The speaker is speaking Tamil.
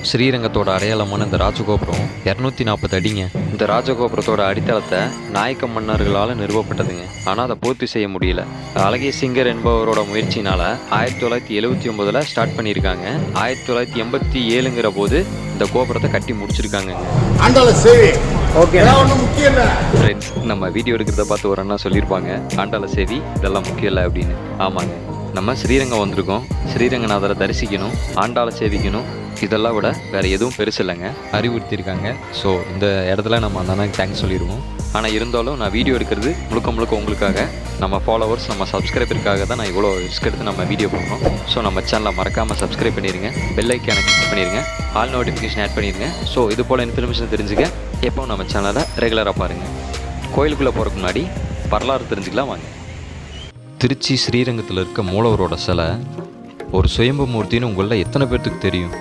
ஸ்ரீரங்கத்தோட அடையாளமான இந்த ராஜகோபுரம் 240 அடிங்க. இந்த ராஜகோபுரத்தோட அடித்தளத்தை நாயக்க மன்னர்களால் நிறுவப்பட்டதுங்க. ஆனால் அதை பூர்த்தி செய்ய முடியல. அழகிய சிங்கர் என்பவரோட முயற்சினால 1979 ஸ்டார்ட் பண்ணியிருக்காங்க. 1987ங்கிற போது இந்த கோபுரத்தை கட்டி முடிச்சிருக்காங்க. ஃப்ரெண்ட்ஸ், நம்ம வீடியோ எடுக்கிறத பார்த்து ஒரு அண்ணா சொல்லியிருப்பாங்க, ஆண்டாள சேவி இதெல்லாம் முக்கியம் இல்லை அப்படின்னு. ஆமாங்க, நம்ம ஸ்ரீரங்கம் வந்திருக்கோம். ஸ்ரீரங்கநாதரை தரிசிக்கணும், ஆண்டாள சேவிக்கணும், இதெல்லாம் விட வேறு எதுவும் பெருசு இல்லைங்க, அறிவுறுத்தியிருக்காங்க. ஸோ இந்த இடத்துல நம்ம அந்த அண்ணாக்கு தேங்க்ஸ் சொல்லிடுவோம். ஆனால் இருந்தாலும் நான் வீடியோ எடுக்கிறது முழுக்க உங்களுக்காக, நம்ம ஃபாலோவர்ஸ், நம்ம சப்ஸ்கிரைபருக்காக தான் நான் இவ்வளோ ரிஸ்க் எடுத்து நம்ம வீடியோ பண்ணுறோம். ஸோ நம்ம சேனலை மறக்காமல் சப்ஸ்கிரைப் பண்ணிடுங்க, பெல் ஐக்கானை கிளிக் பண்ணிடுங்க, ஆல் நோட்டிஃபிகேஷன் ஆட் பண்ணிடுங்க. ஸோ இது போல் இன்ஃபர்மேஷன் தெரிஞ்சுக்க எப்போ நம்ம சேனலை ரெகுலராக பாருங்கள். கோயிலுக்குள்ளே போகிறதுக்கு முன்னாடி வரலாறு தெரிஞ்சுக்கலாம் வாங்க. திருச்சி ஸ்ரீரங்கத்தில் இருக்க மூலவரோட சிலை ஒரு சுயம்பு மூர்த்தின்னு உங்களில் எத்தனை பேர்த்துக்கு தெரியும்?